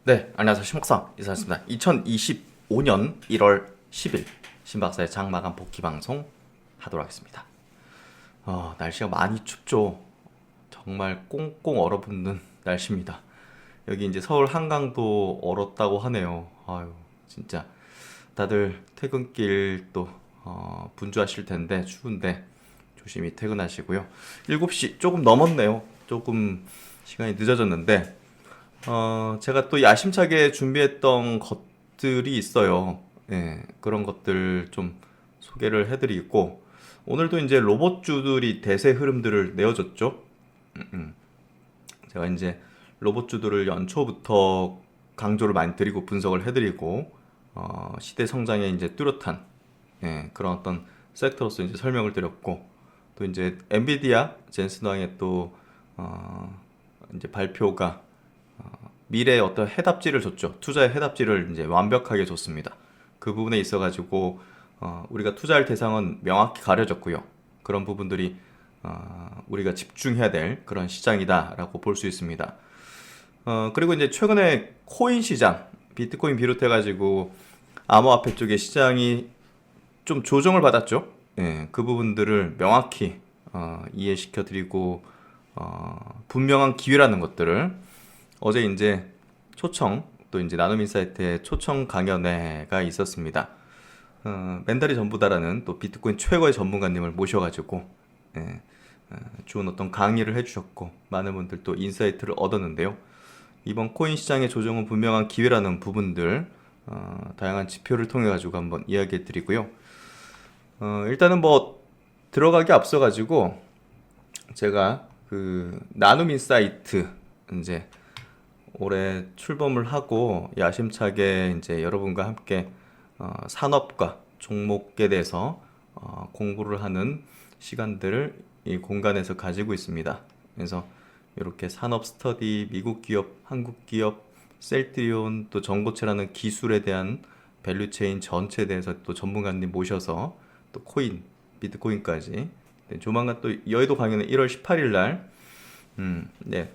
네, 안녕하세요. 신박사 이사였습니다. 2025년 1월 10일 신박사의 장마감 복귀 방송 하도록 하겠습니다. 날씨가 많이 춥죠. 정말 꽁꽁 얼어붙는 날씨입니다. 여기 이제 서울 한강도 얼었다고 하네요. 아유, 진짜 다들 퇴근길 또 분주하실 텐데 추운데 조심히 퇴근하시고요. 7시 조금 넘었네요. 조금 시간이 늦어졌는데 제가 또 야심차게 준비했던 것들이 있어요. 예, 그런 것들 좀 소개를 해드리고, 오늘도 이제 로봇주들이 대세 흐름들을 내어줬죠. 제가 이제 로봇주들을 연초부터 강조를 많이 드리고 분석을 해드리고, 시대 성장에 이제 뚜렷한, 예, 그런 어떤 섹터로서 이제 설명을 드렸고, 또 이제 엔비디아 젠슨왕의 또, 이제 발표가 미래의 어떤 해답지를 줬죠. 투자의 해답지를 이제 완벽하게 줬습니다. 그 부분에 있어가지고 우리가 투자할 대상은 명확히 가려졌고요. 그런 부분들이 우리가 집중해야 될 그런 시장이다라고 볼 수 있습니다. 그리고 이제 최근에 코인 시장, 비트코인 비롯해가지고 암호화폐 쪽의 시장이 좀 조정을 받았죠. 예, 그 부분들을 명확히 이해시켜 드리고 분명한 기회라는 것들을 어제 이제 초청 또 이제 나눔인사이트에 초청 강연회가 있었습니다. 맨달이 전부다라는 또 비트코인 최고의 전문가님을 모셔가지고 예, 좋은 어떤 강의를 해주셨고 많은 분들 또 인사이트를 얻었는데요. 이번 코인 시장의 조정은 분명한 기회라는 부분들 다양한 지표를 통해 가지고 한번 이야기해 드리고요. 일단은 뭐 들어가기 앞서 가지고 제가 그 나눔인사이트 이제 올해 출범을 하고 야심차게 이제 여러분과 함께 산업과 종목에 대해서 공부를 하는 시간들을 이 공간에서 가지고 있습니다. 그래서 이렇게 산업 스터디, 미국 기업, 한국 기업, 셀트리온 또 정보체라는 기술에 대한 밸류체인 전체에 대해서 또 전문가님 모셔서 또 코인, 비트코인까지 네, 조만간 또 여의도 강연은 1월 18일 날 네,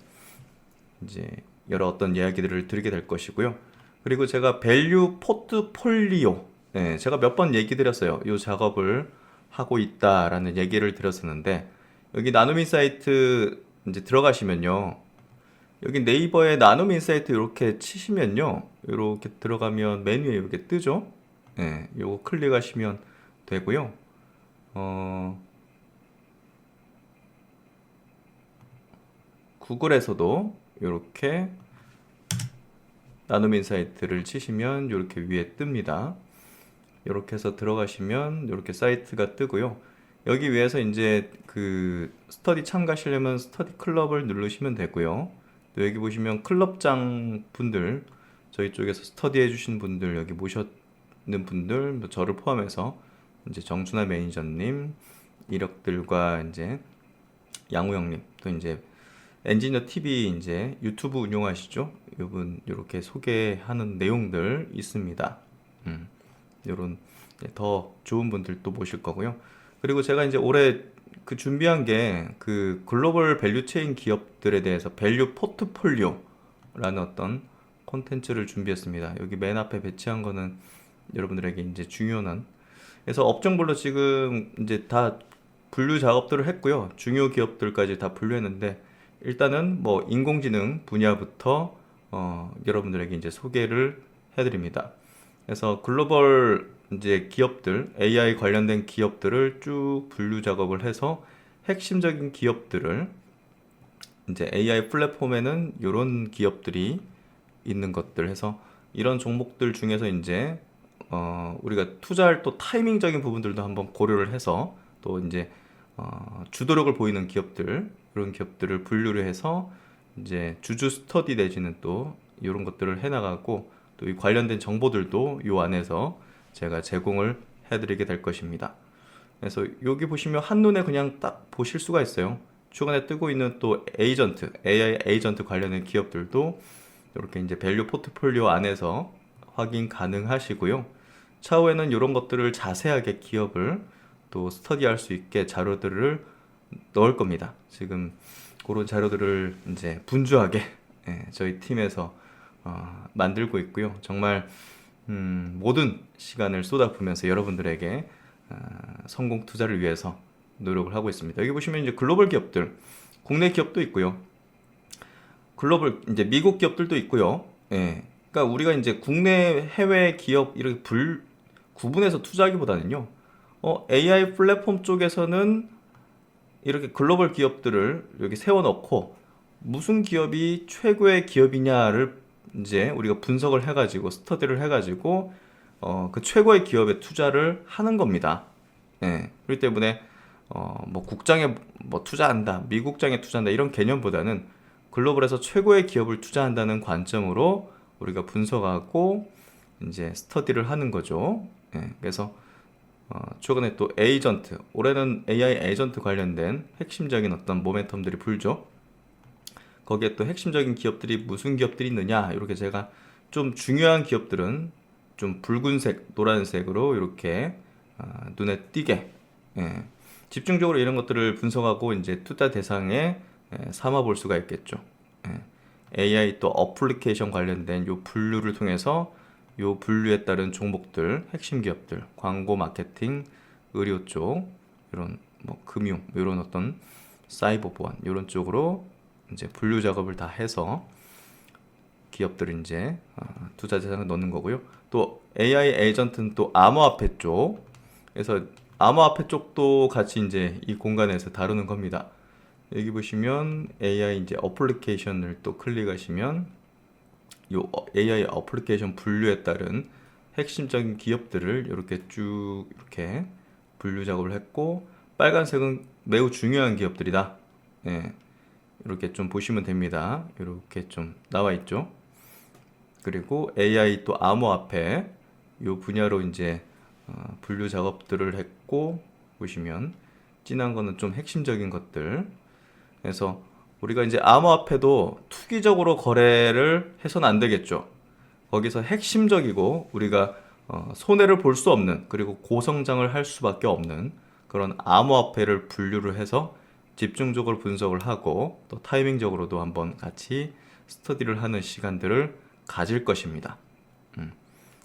이제 여러 어떤 이야기들을 드리게 될 것이고요. 그리고 제가 밸류 포트폴리오, 네, 제가 몇 번 얘기 드렸어요. 이 작업을 하고 있다라는 얘기를 드렸었는데 여기 나눔인사이트 이제 들어가시면요. 여기 네이버에 나눔인사이트 이렇게 치시면요. 이렇게 들어가면 메뉴에 이렇게 뜨죠. 네, 요거 클릭하시면 되고요. 구글에서도 이렇게 나눔 인사이트를 치시면 이렇게 위에 뜹니다. 이렇게 해서 들어가시면 이렇게 사이트가 뜨고요. 여기 위에서 이제 그 스터디 참가하시려면 스터디 클럽을 누르시면 되고요. 또 여기 보시면 클럽장 분들, 저희 쪽에서 스터디 해주신 분들, 여기 모셨는 분들, 뭐 저를 포함해서 이제 정준하 매니저님, 이력들과 이제 양우영님, 또 이제 엔지니어 TV 이제 유튜브 운영하시죠? 이분 이렇게 소개하는 내용들 있습니다. 이런 더 좋은 분들 또 모실 거고요. 그리고 제가 이제 올해 그 준비한 게 그 글로벌 밸류 체인 기업들에 대해서 밸류 포트폴리오라는 어떤 콘텐츠를 준비했습니다. 여기 맨 앞에 배치한 거는 여러분들에게 이제 중요한 그래서 업종별로 지금 이제 다 분류 작업들을 했고요. 중요 기업들까지 다 분류했는데 일단은 뭐 인공지능 분야부터 여러분들에게 이제 소개를 해드립니다. 그래서 글로벌 이제 기업들, AI 관련된 기업들을 쭉 분류 작업을 해서 핵심적인 기업들을 이제 AI 플랫폼에는 이런 기업들이 있는 것들 해서 이런 종목들 중에서 이제 우리가 투자할 또 타이밍적인 부분들도 한번 고려를 해서 또 이제 주도력을 보이는 기업들 이런 기업들을 분류를 해서 이제 주주 스터디 내지는 또 이런 것들을 해나가고 또 이 관련된 정보들도 이 안에서 제가 제공을 해드리게 될 것입니다. 그래서 여기 보시면 한눈에 그냥 딱 보실 수가 있어요. 최근에 뜨고 있는 또 에이전트, AI 에이전트 관련된 기업들도 이렇게 이제 밸류 포트폴리오 안에서 확인 가능하시고요. 차후에는 이런 것들을 자세하게 기업을 또 스터디할 수 있게 자료들을 넣을 겁니다. 지금 그런 자료들을 이제 분주하게 저희 팀에서 만들고 있고요. 정말 모든 시간을 쏟아부으면서 여러분들에게 성공 투자를 위해서 노력을 하고 있습니다. 여기 보시면 이제 글로벌 기업들, 국내 기업도 있고요. 글로벌 이제 미국 기업들도 있고요. 예. 그러니까 우리가 이제 국내 해외 기업 이렇게 구분해서 투자하기보다는요. AI 플랫폼 쪽에서는 이렇게 글로벌 기업들을 여기 세워놓고 무슨 기업이 최고의 기업이냐를 이제 우리가 분석을 해가지고 스터디를 해가지고 그 최고의 기업에 투자를 하는 겁니다. 예. 그렇기 때문에 뭐 국장에 뭐 투자한다, 미국장에 투자한다 이런 개념보다는 글로벌에서 최고의 기업을 투자한다는 관점으로 우리가 분석하고 이제 스터디를 하는 거죠. 예. 그래서 최근에 또 에이전트, 올해는 AI 에이전트 관련된 핵심적인 어떤 모멘텀들이 불죠. 거기에 또 핵심적인 기업들이 무슨 기업들이 있느냐, 이렇게 제가 좀 중요한 기업들은 좀 붉은색, 노란색으로 이렇게 눈에 띄게 집중적으로 이런 것들을 분석하고 이제 투자 대상에 삼아 볼 수가 있겠죠. AI 또 어플리케이션 관련된 요 분류를 통해서 요 분류에 따른 종목들, 핵심 기업들, 광고, 마케팅, 의료 쪽, 이런 뭐 금융, 이런 어떤 사이버 보안 이런 쪽으로 이제 분류 작업을 다 해서 기업들을 이제 투자 대상에 넣는 거고요. 또 AI 에이전트는 또 암호화폐 쪽, 그래서 암호화폐 쪽도 같이 이제 이 공간에서 다루는 겁니다. 여기 보시면 AI 이제 어플리케이션을 또 클릭하시면 요 AI 어플리케이션 분류에 따른 핵심적인 기업들을 이렇게 쭉 이렇게 분류 작업을 했고, 빨간색은 매우 중요한 기업들이다. 예, 이렇게 좀 보시면 됩니다. 이렇게 좀 나와 있죠. 그리고 AI 또 암호화폐 요 분야로 이제 분류 작업들을 했고, 보시면 진한 거는 좀 핵심적인 것들. 그래서 우리가 이제 암호화폐도 투기적으로 거래를 해서는 안 되겠죠. 거기서 핵심적이고 우리가 손해를 볼 수 없는, 그리고 고성장을 할 수밖에 없는 그런 암호화폐를 분류를 해서 집중적으로 분석을 하고 또 타이밍적으로도 한번 같이 스터디를 하는 시간들을 가질 것입니다.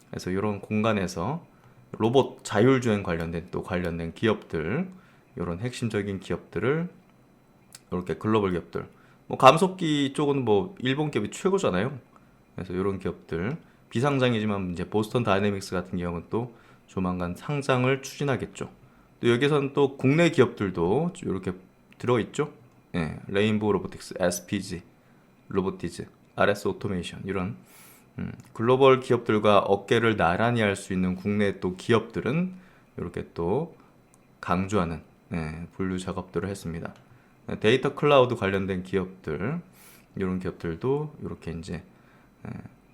그래서 이런 공간에서 로봇 자율주행 관련된 또 관련된 기업들, 이런 핵심적인 기업들을 이렇게 글로벌 기업들, 뭐 감속기 쪽은 뭐 일본 기업이 최고잖아요. 그래서 이런 기업들 비상장이지만 이제 보스턴 다이내믹스 같은 경우는 또 조만간 상장을 추진하겠죠. 또 여기서는 또 국내 기업들도 이렇게 들어있죠. 예, 레인보우 로보틱스, SPG, 로보티즈, RS 오토메이션 이런 글로벌 기업들과 어깨를 나란히 할 수 있는 국내 또 기업들은 이렇게 또 강조하는 분류 작업들을 했습니다. 데이터 클라우드 관련된 기업들, 이런 기업들도 이렇게 이제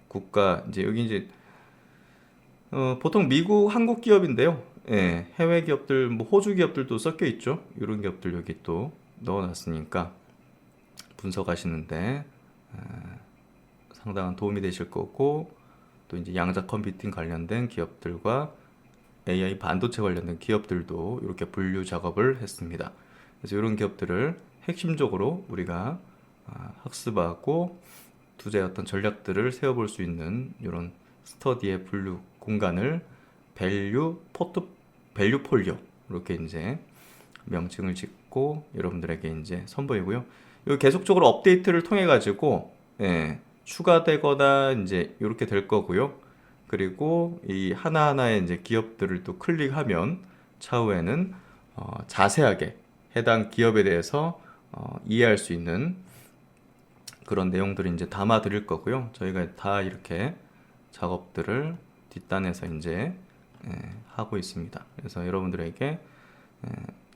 국가 이제 여기 이제 보통 미국, 한국 기업인데요. 해외 기업들, 뭐 호주 기업들도 섞여 있죠. 이런 기업들 여기 또 넣어놨으니까 분석하시는데 상당한 도움이 되실 거고, 또 이제 양자 컴퓨팅 관련된 기업들과 AI 반도체 관련된 기업들도 이렇게 분류 작업을 했습니다. 그래서 이런 기업들을 핵심적으로 우리가 학습하고 투자의 어떤 전략들을 세워볼 수 있는 이런 스터디의 분류 공간을 밸류 폴리오 이렇게 이제 명칭을 짓고 여러분들에게 이제 선보이고요. 이 계속적으로 업데이트를 통해 가지고 추가되거나 이제 이렇게 될 거고요. 그리고 이 하나하나의 이제 기업들을 또 클릭하면 차후에는 자세하게 해당 기업에 대해서 이해할 수 있는 그런 내용들을 이제 담아 드릴 거고요. 저희가 다 이렇게 작업들을 뒷단에서 이제 하고 있습니다. 그래서 여러분들에게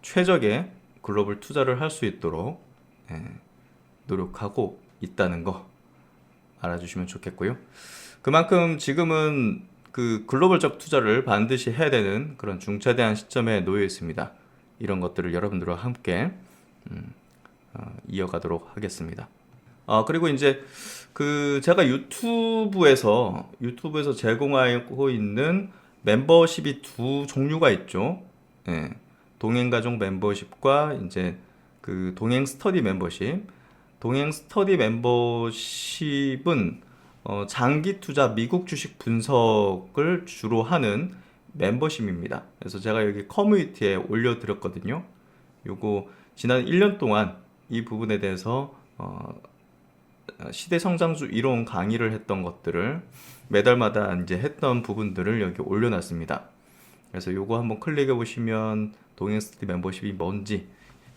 최적의 글로벌 투자를 할 수 있도록 노력하고 있다는 거 알아주시면 좋겠고요. 그만큼 지금은 그 글로벌적 투자를 반드시 해야 되는 그런 중차대한 시점에 놓여 있습니다. 이런 것들을 여러분들과 함께 이어가도록 하겠습니다. 그리고 이제 그 제가 유튜브에서 제공하고 있는 멤버십이 두 종류가 있죠. 동행가족 멤버십과 이제 그 동행 스터디 멤버십. 동행 스터디 멤버십은 장기 투자 미국 주식 분석을 주로 하는 멤버십입니다. 그래서 제가 여기 커뮤니티에 올려드렸거든요. 요거 지난 1년 동안 이 부분에 대해서 시대 성장주 이론 강의를 했던 것들을 매달마다 이제 했던 부분들을 여기 올려놨습니다. 그래서 요거 한번 클릭해 보시면 동행 스터디 멤버십이 뭔지,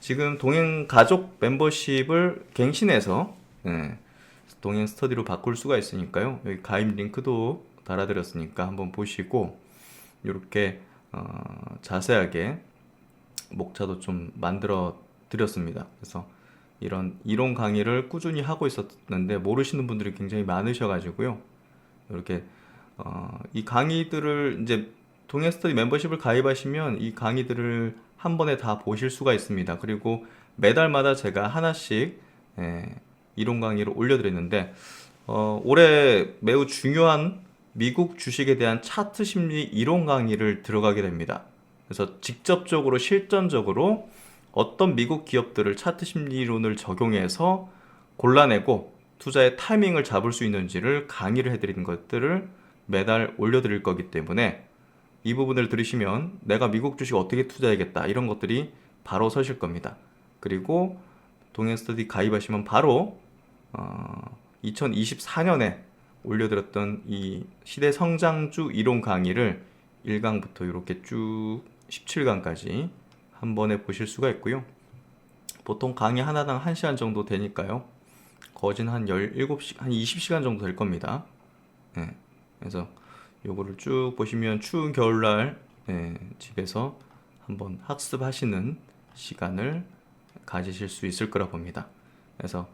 지금 동행 가족 멤버십을 갱신해서 동행 스터디로 바꿀 수가 있으니까요. 여기 가입 링크도 달아드렸으니까 한번 보시고 이렇게 자세하게 목차도 좀 만들어 드렸습니다. 그래서 이런 이론 강의를 꾸준히 하고 있었는데 모르시는 분들이 굉장히 많으셔가지고요. 이렇게 이 강의들을 이제 동행 스터디 멤버십을 가입하시면 이 강의들을 한 번에 다 보실 수가 있습니다. 그리고 매달마다 제가 하나씩 이론 강의를 올려드렸는데 올해 매우 중요한 미국 주식에 대한 차트 심리 이론 강의를 들어가게 됩니다. 그래서 직접적으로 실전적으로 어떤 미국 기업들을 차트 심리 이론을 적용해서 골라내고 투자의 타이밍을 잡을 수 있는지를 강의를 해드리는 것들을 매달 올려드릴 거기 때문에 이 부분을 들으시면 내가 미국 주식 어떻게 투자해야겠다 이런 것들이 바로 서실 겁니다. 그리고 동행 스터디 가입하시면 바로 2024년에 올려드렸던 이 시대 성장주 이론 강의를 1강부터 이렇게 쭉 17강까지 한 번에 보실 수가 있고요. 보통 강의 하나당 1시간 정도 되니까요. 거진 한 17시, 한 20시간 정도 될 겁니다. 그래서 요거를 쭉 보시면 추운 겨울날 집에서 한번 학습하시는 시간을 가지실 수 있을 거라 봅니다. 그래서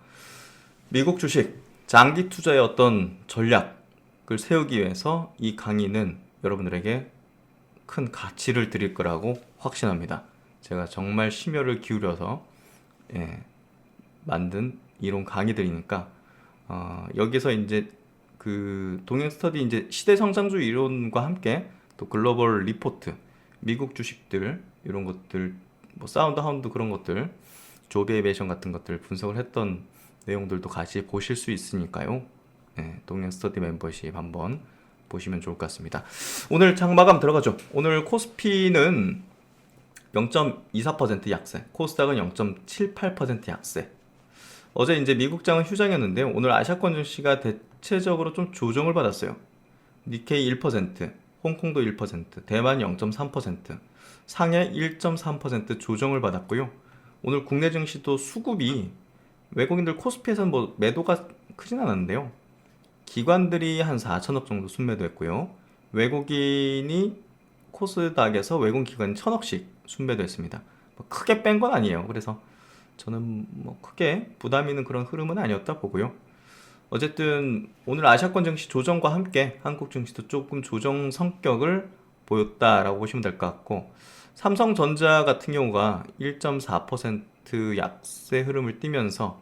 미국 주식 장기 투자의 어떤 전략을 세우기 위해서 이 강의는 여러분들에게 큰 가치를 드릴 거라고 확신합니다. 제가 정말 심혈을 기울여서 만든 이론 강의들이니까 여기서 이제 그 동행 스터디 이제 시대 성장주 이론과 함께 또 글로벌 리포트, 미국 주식들 이런 것들, 뭐 사운드 하운드 그런 것들, 조비에이션 같은 것들 분석을 했던 내용들도 같이 보실 수 있으니까요. 동행 스터디 멤버십 한번 보시면 좋을 것 같습니다. 오늘 장마감 들어가죠. 오늘 코스피는 0.24% 약세, 코스닥은 0.78% 약세. 어제 이제 미국장은 휴장이었는데요. 오늘 아시아권 증시가 대체적으로 좀 조정을 받았어요. 니케이 1%, 홍콩도 1%, 대만 0.3%, 상해 1.3% 조정을 받았고요. 오늘 국내 증시도 수급이 외국인들 코스피에서는 뭐 매도가 크진 않았는데요. 기관들이 한 4천억 정도 순매도했고요. 외국인이 코스닥에서 외국인 기관이 1,000억씩 순매도했습니다. 뭐 크게 뺀 건 아니에요. 그래서 저는 뭐 크게 부담 있는 그런 흐름은 아니었다 보고요. 어쨌든 오늘 아시아권 증시 조정과 함께 한국 증시도 조금 조정 성격을 보였다라고 보시면 될 것 같고, 삼성전자 같은 경우가 1.4% 약세 흐름을 띠면서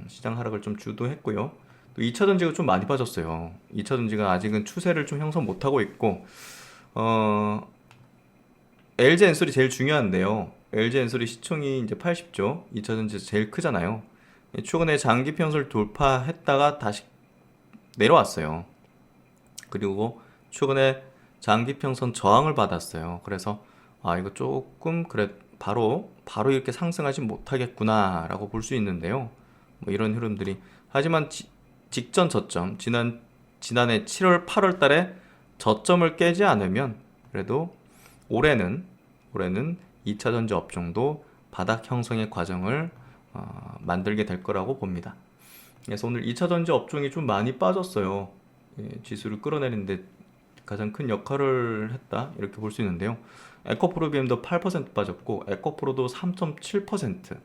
시장 하락을 좀 주도했고요. 또 2차전지가 좀 많이 빠졌어요. 2차전지가 아직은 추세를 좀 형성 못하고 있고, LG 엔솔이 제일 중요한데요. LG 엔솔이 시총이 이제 80조, 2차전지에서 제일 크잖아요. 최근에 장기 평선을 돌파했다가 다시 내려왔어요. 그리고 최근에 장기 평선 저항을 받았어요. 그래서 이거 조금 그래 바로 이렇게 상승하지 못하겠구나라고 볼 수 있는데요. 뭐 이런 흐름들이, 하지만 직전 저점 지난해 7월 8월 달에 저점을 깨지 않으면 그래도 올해는 2차전지 업종도 바닥 형성의 과정을 만들게 될 거라고 봅니다. 그래서 오늘 2차전지 업종이 좀 많이 빠졌어요. 지수를 끌어내리는데 가장 큰 역할을 했다 이렇게 볼 수 있는데요. 에코프로비엠도 8% 빠졌고 에코프로도 3.7%.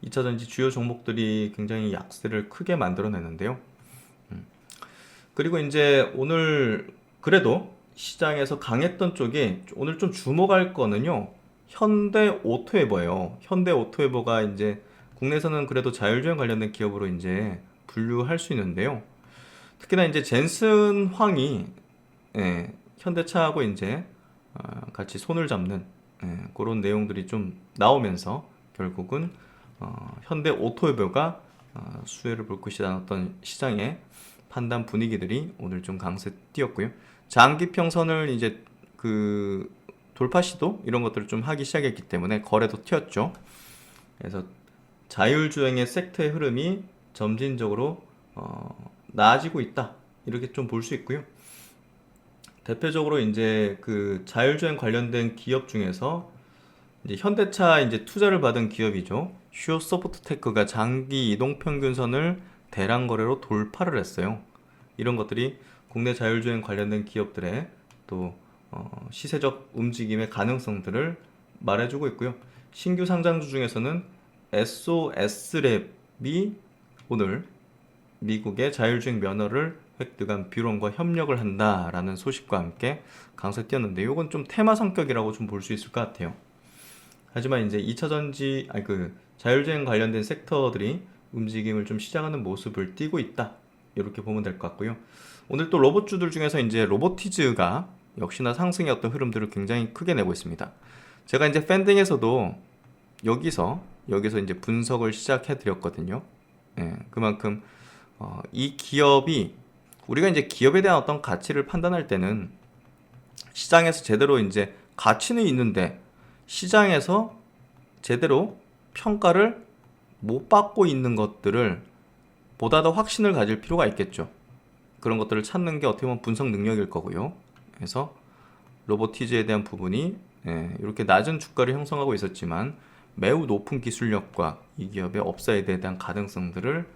2차전지 주요 종목들이 굉장히 약세를 크게 만들어내는데요. 그리고 이제 오늘 그래도 시장에서 강했던 쪽이 오늘 좀 주목할 거는요. 현대오토웨버예요. 현대오토웨버가 이제 국내에서는 그래도 자율주행 관련된 기업으로 이제 분류할 수 있는데요. 특히나 이제 젠슨 황이 현대차하고 이제 같이 손을 잡는 그런 내용들이 좀 나오면서 결국은 현대오토웨버가 수혜를 볼 것이라는 어떤 시장의 판단 분위기들이 오늘 좀 강세 띄었고요. 장기평선을 이제 그 돌파 시도 이런 것들을 좀 하기 시작했기 때문에 거래도 튀었죠. 그래서 자율주행의 섹터의 흐름이 점진적으로 나아지고 있다, 이렇게 좀 볼 수 있고요. 대표적으로 이제 그 자율주행 관련된 기업 중에서 이제 현대차 이제 투자를 받은 기업이죠. 슈어 소프트테크가 장기 이동 평균선을 대량 거래로 돌파를 했어요. 이런 것들이 국내 자율주행 관련된 기업들의 또 시세적 움직임의 가능성들을 말해주고 있고요. 신규 상장주 중에서는 SOS랩이 오늘 미국의 자율주행 면허를 획득한 뷰론과 협력을 한다라는 소식과 함께 강세 띄었는데, 이건 좀 테마 성격이라고 좀 볼 수 있을 것 같아요. 하지만 이제 2차전지, 자율주행 관련된 섹터들이 움직임을 좀 시작하는 모습을 띠고 있다, 이렇게 보면 될 것 같고요. 오늘 또 로봇주들 중에서 이제 로보티즈가 역시나 상승의 어떤 흐름들을 굉장히 크게 내고 있습니다. 제가 이제 팬딩에서도 여기서 이제 분석을 시작해 드렸거든요. 그만큼 이 기업이, 우리가 이제 기업에 대한 어떤 가치를 판단할 때는 시장에서 제대로 이제 가치는 있는데 시장에서 제대로 평가를 못 받고 있는 것들을 보다 더 확신을 가질 필요가 있겠죠. 그런 것들을 찾는 게 어떻게 보면 분석 능력일 거고요. 그래서 로보티즈에 대한 부분이 이렇게 낮은 주가를 형성하고 있었지만 매우 높은 기술력과 이 기업의 업사이드에 대한 가능성들을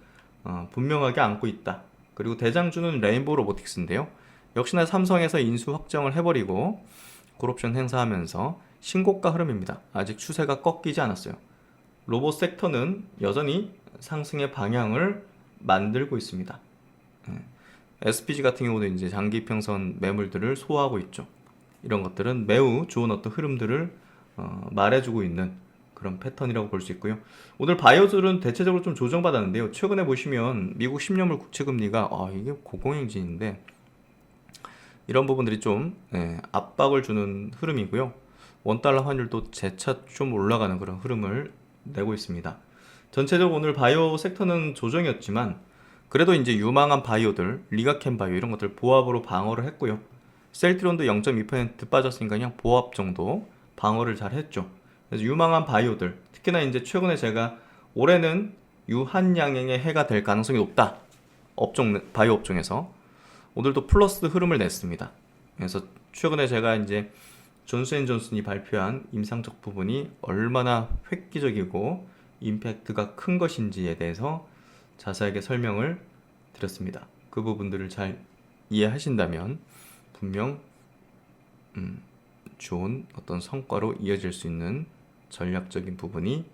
분명하게 안고 있다. 그리고 대장주는 레인보우 로보틱스인데요. 역시나 삼성에서 인수 확정을 해버리고 콜옵션 행사하면서 신고가 흐름입니다. 아직 추세가 꺾이지 않았어요. 로봇 섹터는 여전히 상승의 방향을 만들고 있습니다. SPG 같은 경우도 이제 장기평선 매물들을 소화하고 있죠. 이런 것들은 매우 좋은 어떤 흐름들을 말해주고 있는 그런 패턴이라고 볼 수 있고요. 오늘 바이오들은 대체적으로 좀 조정받았는데요. 최근에 보시면 미국 10년물 국채금리가 이게 고공행진인데 이런 부분들이 좀 압박을 주는 흐름이고요. 원달러 환율도 재차 좀 올라가는 그런 흐름을 내고 있습니다. 전체적으로 오늘 바이오 섹터는 조정이었지만 그래도 이제 유망한 바이오들, 리가캠 바이오 이런 것들 보합으로 방어를 했고요. 셀트론도 0.2% 빠졌으니까 그냥 보합 정도 방어를 잘 했죠. 그래서 유망한 바이오들, 특히나 이제 최근에 제가 올해는 유한양행의 해가 될 가능성이 높다, 바이오 업종에서 오늘도 플러스 흐름을 냈습니다. 그래서 최근에 제가 이제 존스앤존슨이 발표한 임상적 부분이 얼마나 획기적이고 임팩트가 큰 것인지에 대해서 자세하게 설명을 드렸습니다. 그 부분들을 잘 이해하신다면 분명 좋은 어떤 성과로 이어질 수 있는 전략적인 부분이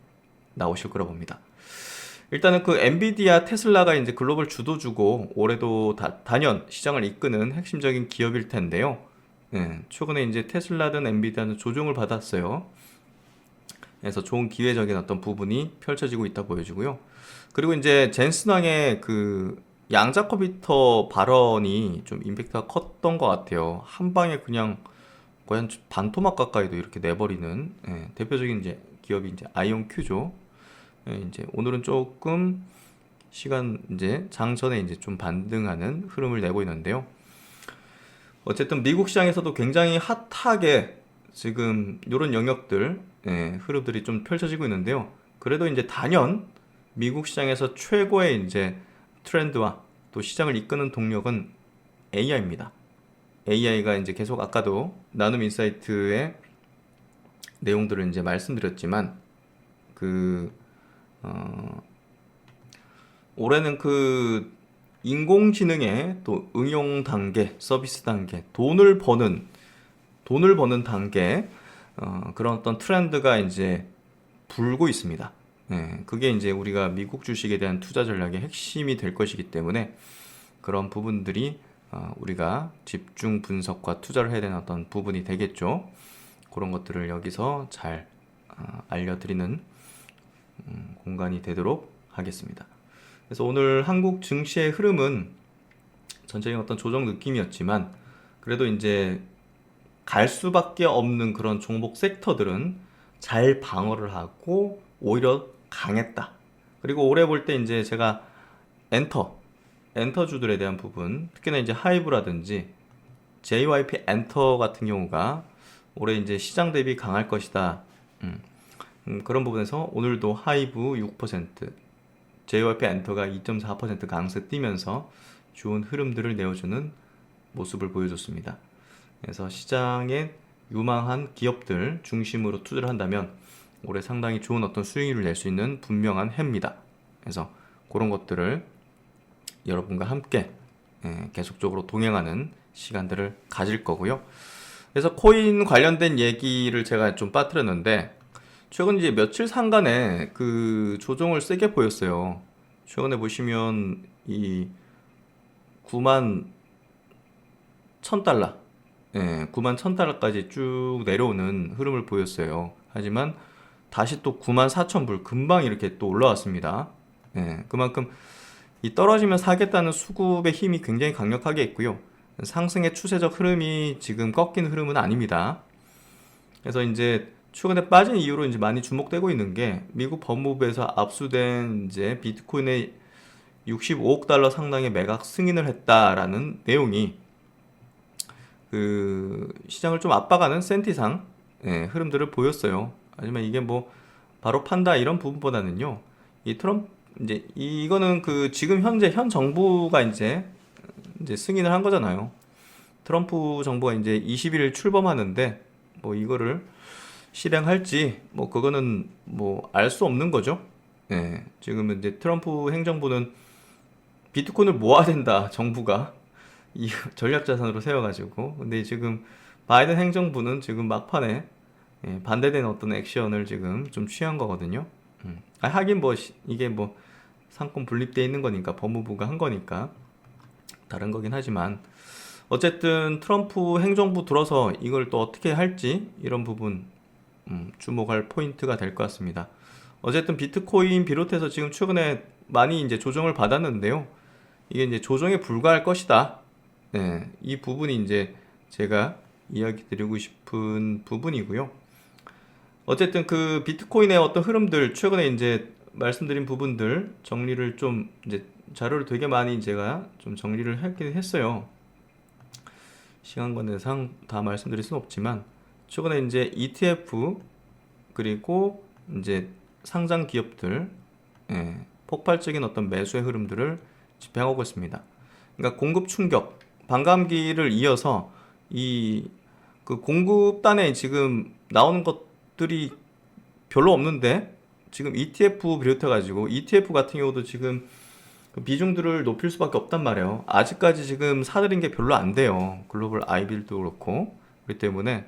나오실 거라 봅니다. 일단은 그 엔비디아, 테슬라가 이제 글로벌 주도주고 올해도 단연 시장을 이끄는 핵심적인 기업일 텐데요. 최근에 이제 테슬라든 엔비디아는 조정을 받았어요. 그래서 좋은 기회적인 어떤 부분이 펼쳐지고 있다 보여지고요. 그리고 이제 젠슨 왕의 그 양자 컴퓨터 발언이 좀 임팩트가 컸던 것 같아요. 한 방에 그냥 거의 한 반토막 가까이도 이렇게 내버리는 대표적인 이제 기업이 이제 아이온큐죠. 이제 오늘은 조금 시간 이제 장전에 이제 좀 반등하는 흐름을 내고 있는데요. 어쨌든 미국 시장에서도 굉장히 핫하게 지금 이런 영역들 흐름들이 좀 펼쳐지고 있는데요. 그래도 이제 단연 미국 시장에서 최고의 이제 트렌드와 또 시장을 이끄는 동력은 AI입니다. AI가 이제 계속 아까도 나눔 인사이트의 내용들을 이제 말씀드렸지만 올해는 그 인공지능의 또 응용 단계, 서비스 단계, 돈을 버는 단계, 그런 어떤 트렌드가 이제 불고 있습니다. 그게 이제 우리가 미국 주식에 대한 투자 전략의 핵심이 될 것이기 때문에 그런 부분들이 우리가 집중 분석과 투자를 해야 되는 어떤 부분이 되겠죠. 그런 것들을 여기서 잘 알려드리는 공간이 되도록 하겠습니다. 그래서 오늘 한국 증시의 흐름은 전체적인 어떤 조정 느낌이었지만 그래도 이제 갈 수밖에 없는 그런 종목 섹터들은 잘 방어를 하고 오히려 강했다. 그리고 올해 볼 때 이제 제가 엔터주들에 대한 부분, 특히나 이제 하이브라든지 JYP 엔터 같은 경우가 올해 이제 시장 대비 강할 것이다. 그런 부분에서 오늘도 하이브 6%, JYP 엔터가 2.4% 강세 뛰면서 좋은 흐름들을 내어주는 모습을 보여줬습니다. 그래서 시장에 유망한 기업들 중심으로 투자를 한다면 올해 상당히 좋은 어떤 수익률을 낼 수 있는 분명한 해입니다. 그래서 그런 것들을 여러분과 함께 계속적으로 동행하는 시간들을 가질 거고요. 그래서 코인 관련된 얘기를 제가 좀 빠뜨렸는데 최근 이제 며칠 상간에 그 조정을 세게 보였어요. 최근에 보시면 이 9만 1000달러, 9만 1000달러까지 쭉 내려오는 흐름을 보였어요. 하지만 다시 또 9만 4000불 금방 이렇게 또 올라왔습니다. 그만큼 이 떨어지면 사겠다는 수급의 힘이 굉장히 강력하게 있고요. 상승의 추세적 흐름이 지금 꺾인 흐름은 아닙니다. 그래서 이제 최근에 빠진 이유로 이제 많이 주목되고 있는 게 미국 법무부에서 압수된 이제 비트코인의 65억 달러 상당의 매각 승인을 했다라는 내용이 그 시장을 좀 압박하는 센티상 흐름들을 보였어요. 하지만 이게 뭐 바로 판다 이런 부분보다는요. 이 트럼프 이제 이거는 그 지금 현재 현 정부가 이제 승인을 한 거잖아요. 트럼프 정부가 이제 21일 출범하는데 뭐 이거를 실행할지 뭐 그거는 뭐 알 수 없는 거죠. 지금은 이제 트럼프 행정부는 비트코인을 모아야 된다 정부가 이 전략 자산으로 세워가지고 근데 지금 바이든 행정부는 지금 막판에 반대되는 어떤 액션을 지금 좀 취한 거거든요. 하긴 뭐 이게 뭐 상권 분립돼 있는 거니까 법무부가 한 거니까 다른 거긴 하지만 어쨌든 트럼프 행정부 들어서 이걸 또 어떻게 할지 이런 부분 주목할 포인트가 될 것 같습니다. 어쨌든 비트코인 비롯해서 지금 최근에 많이 이제 조정을 받았는데요. 이게 이제 조정에 불과할 것이다. 이 부분이 이제 제가 이야기 드리고 싶은 부분이고요. 어쨌든 그 비트코인의 어떤 흐름들 최근에 이제 말씀드린 부분들 정리를 좀 이제 자료를 되게 많이 제가 좀 정리를 하긴 했어요. 시간 관계상 다 말씀드릴 수는 없지만 최근에 이제 ETF 그리고 이제 상장 기업들 폭발적인 어떤 매수의 흐름들을 집행하고 있습니다. 그러니까 공급 충격, 반감기를 이어서 이 그 공급단에 지금 나오는 것들이 별로 없는데 지금 ETF 비롯해가지고 ETF 같은 경우도 지금 그 비중들을 높일 수밖에 없단 말이에요. 아직까지 지금 사들인 게 별로 안 돼요. 글로벌 아이빌도 그렇고 그렇기 때문에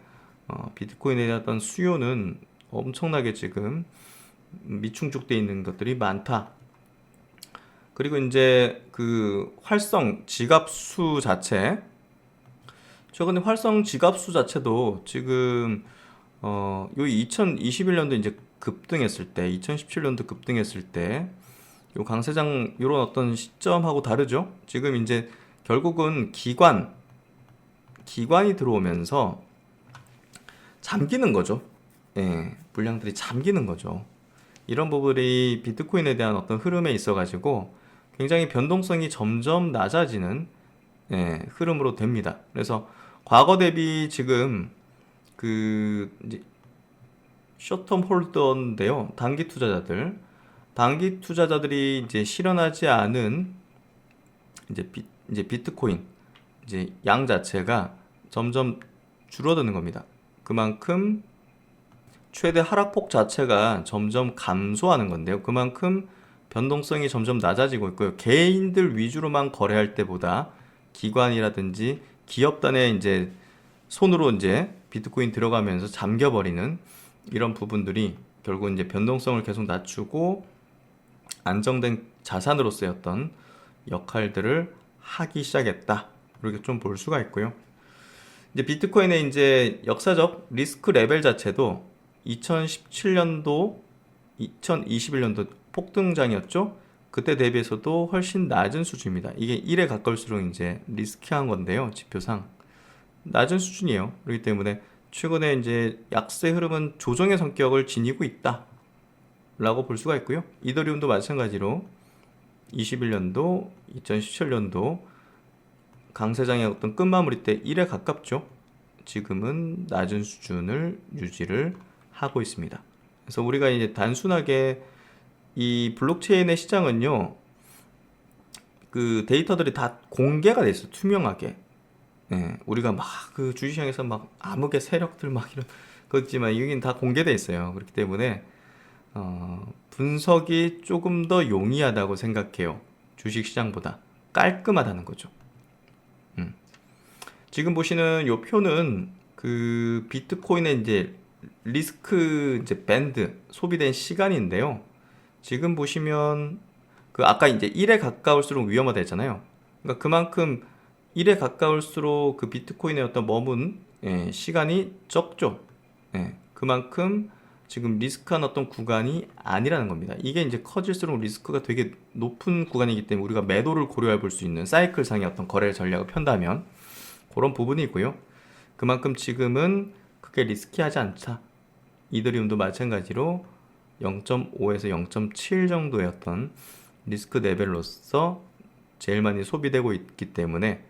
비트코인에 대한 어떤 수요는 엄청나게 지금 미충족돼 있는 것들이 많다. 그리고 이제 그 활성 지갑수 자체 최근에 활성 지갑수 자체도 지금 요 2021년도 이제 급등했을 때 2017년도 급등했을 때 요 강세장 요런 어떤 시점하고 다르죠. 지금 이제 결국은 기관이 들어오면서 잠기는 거죠. 물량들이 잠기는 거죠. 이런 부분이 비트코인에 대한 어떤 흐름에 있어 가지고 굉장히 변동성이 점점 낮아지는 흐름으로 됩니다. 그래서 과거 대비 지금 그 이제 숏텀 홀더인데요. 단기 투자자들이 이제 실현하지 않은 이제 비트코인 이제 양 자체가 점점 줄어드는 겁니다. 그만큼 최대 하락폭 자체가 점점 감소하는 건데요. 그만큼 변동성이 점점 낮아지고 있고요. 개인들 위주로만 거래할 때보다 기관이라든지 기업 단의 이제 손으로 이제 비트코인 들어가면서 잠겨버리는 이런 부분들이 결국 이제 변동성을 계속 낮추고 안정된 자산으로서의 어떤 역할들을 하기 시작했다. 이렇게 좀 볼 수가 있고요. 이제 비트코인의 이제 역사적 리스크 레벨 자체도 2017년도, 2021년도 폭등장이었죠. 그때 대비해서도 훨씬 낮은 수준입니다. 이게 1에 가까울수록 이제 리스키한 건데요. 지표상 낮은 수준이에요. 그렇기 때문에 최근에 이제 약세 흐름은 조정의 성격을 지니고 있다. 라고 볼 수가 있고요. 이더리움도 마찬가지로 21년도, 2017년도 강세장의 어떤 끝마무리 때 1에 가깝죠. 지금은 낮은 수준을 유지를 하고 있습니다. 그래서 우리가 이제 단순하게 이 블록체인의 시장은요, 그 데이터들이 다 공개가 돼 있어요. 투명하게. 예, 우리가 막 그 주식시장에서 막 암흑의 세력들 막 이런 거 있지만 여기는 다 공개돼 있어요. 그렇기 때문에 분석이 조금 더 용이하다고 생각해요. 주식시장보다 깔끔하다는 거죠. 음. 지금 보시는 요 표는 그 비트코인의 이제 리스크 이제 밴드 소비된 시간인데요. 지금 보시면 그 아까 이제 1에 가까울수록 위험하다 했잖아요. 그러니까 그만큼 1에 가까울수록 그 비트코인의 어떤 머문 시간이 적죠. 그만큼 지금 리스크한 어떤 구간이 아니라는 겁니다. 이게 이제 커질수록 리스크가 되게 높은 구간이기 때문에 우리가 매도를 고려해 볼 수 있는 사이클상의 어떤 거래 전략을 편다면 그런 부분이 있고요. 그만큼 지금은 크게 리스키하지 않다. 이더리움도 마찬가지로 0.5에서 0.7 정도의 어떤 리스크 레벨로서 제일 많이 소비되고 있기 때문에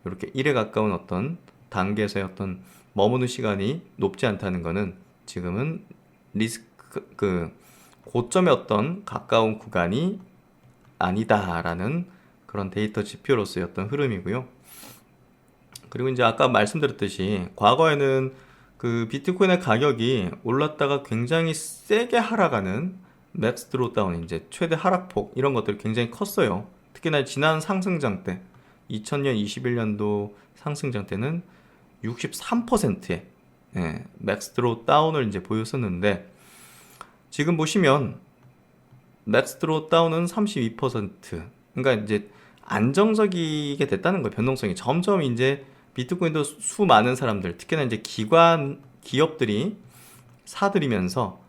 이렇게 1에 가까운 어떤 단계에서의 어떤 머무는 시간이 높지 않다는 것은 지금은 리스크 그 고점의 어떤 가까운 구간이 아니다라는 그런 데이터 지표로서의 어떤 흐름이고요. 그리고 이제 아까 말씀드렸듯이 과거에는 그 비트코인의 가격이 올랐다가 굉장히 세게 하락하는 맥스 드로다운 이제 최대 하락폭 이런 것들이 굉장히 컸어요. 특히나 지난 상승장 때 2000년 21년도 상승장 때는 63%의 맥스 드로다운을 이제 보였었는데 지금 보시면 맥스 드로다운은 32%. 그러니까 이제 안정적이게 됐다는 거예요. 변동성이 점점 이제 비트코인도 수많은 사람들, 특히나 이제 기업들이 사들이면서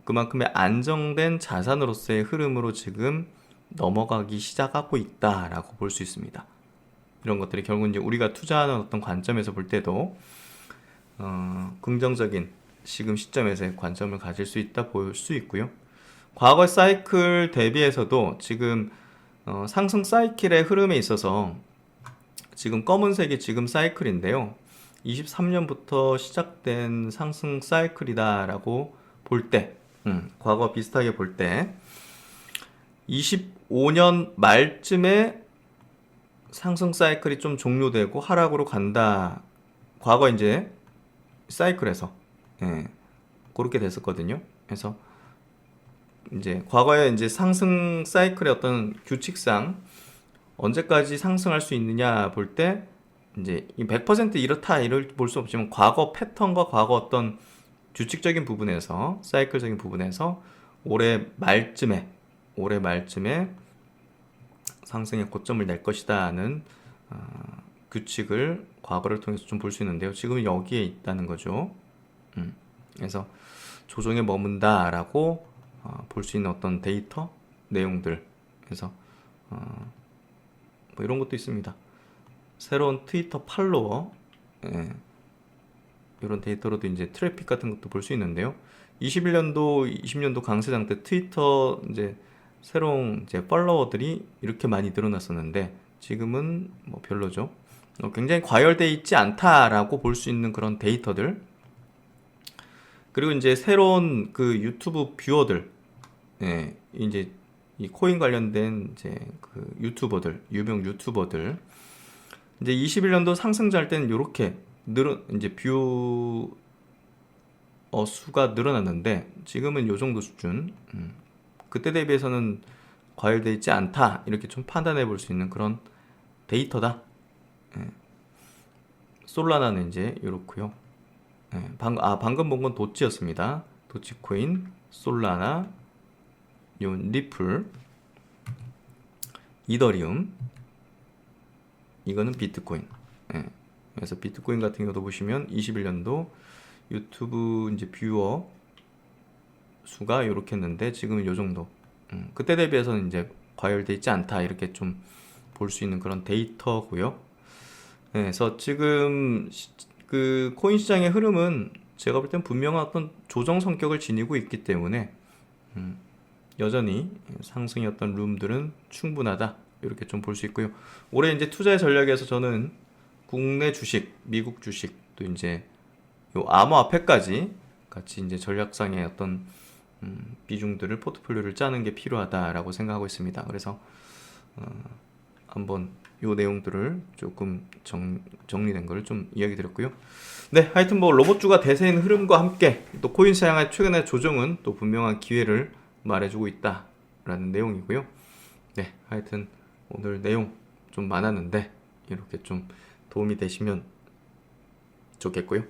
그만큼의 안정된 자산으로서의 흐름으로 지금 넘어가기 시작하고 있다라고 볼 수 있습니다. 이런 것들이 결국 이제 우리가 투자하는 어떤 관점에서 볼 때도 긍정적인 지금 시점에서의 관점을 가질 수 있다 볼 수 있고요. 과거 사이클 대비해서도 지금 상승 사이클의 흐름에 있어서 지금 검은색이 지금 사이클인데요. 23년부터 시작된 상승 사이클이다라고 볼 때, 과거 비슷하게 볼 때, 25년 말쯤에 상승 사이클이 좀 종료되고 하락으로 간다. 과거 이제 사이클에서 그렇게 됐었거든요. 그래서 이제 과거에 이제 상승 사이클의 어떤 규칙상 언제까지 상승할 수 있느냐 볼 때 이제 100% 이렇다 이럴 볼 수 없지만 과거 패턴과 과거 어떤 규칙적인 부분에서 사이클적인 부분에서 올해 말쯤에 상승의 고점을 낼 것이다는 규칙을 과거를 통해서 좀 볼 수 있는데요. 지금 여기에 있다는 거죠. 그래서 조정에 머문다라고 볼 수 있는 어떤 데이터 내용들. 그래서 뭐 이런 것도 있습니다. 새로운 트위터 팔로워 이런 데이터로도 이제 트래픽 같은 것도 볼 수 있는데요. 21년도, 20년도 강세장 때 트위터 이제 새로운 이제 팔로워들이 이렇게 많이 늘어났었는데 지금은 뭐 별로죠. 굉장히 과열돼 있지 않다라고 볼 수 있는 그런 데이터들. 그리고 이제 새로운 그 유튜브 뷰어들, 이제 이 코인 관련된 이제 그 유튜버들, 유명 유튜버들, 이제 21년도 상승자 할 때는 이렇게 이제 뷰 수가 늘어났는데 지금은 요 정도 수준. 그때 대비해서는 과열되어 있지 않다 이렇게 좀 판단해 볼 수 있는 그런 데이터다. 솔라나는 이제 이렇고요. 방금 본 건 도치였습니다. 도치코인, 솔라나, 요 리플, 이더리움, 이거는 비트코인. 그래서 비트코인 같은 경우도 보시면 21년도 유튜브 이제 뷰어 수가 이렇게 했는데 지금은 요 정도. 그때 대비해서는 이제 과열돼 있지 않다 이렇게 좀 볼 수 있는 그런 데이터고요. 그래서 지금 그 코인 시장의 흐름은 제가 볼 땐 분명한 어떤 조정 성격을 지니고 있기 때문에 여전히 상승이었던 룸들은 충분하다 이렇게 좀 볼 수 있고요. 올해 이제 투자의 전략에서 저는 국내 주식, 미국 주식 또 이제 요 암호화폐까지 같이 이제 전략상의 어떤 비중들을 포트폴리오를 짜는 게 필요하다라고 생각하고 있습니다. 그래서 한번 요 내용들을 조금 정리된 걸 좀 이야기 드렸고요. 네, 하여튼 뭐 로봇주가 대세인 흐름과 함께 또 코인 시장의 최근의 조정은 또 분명한 기회를 말해주고 있다라는 내용이고요. 네, 하여튼 오늘 내용 좀 많았는데 이렇게 좀 도움이 되시면 좋겠고요.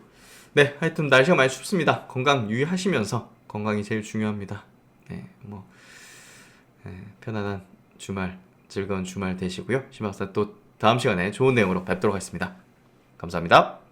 네, 하여튼 날씨가 많이 춥습니다. 건강 유의하시면서 건강이 제일 중요합니다. 네, 뭐 편안한 주말, 즐거운 주말 되시고요. 신박사 또 다음 시간에 좋은 내용으로 뵙도록 하겠습니다. 감사합니다.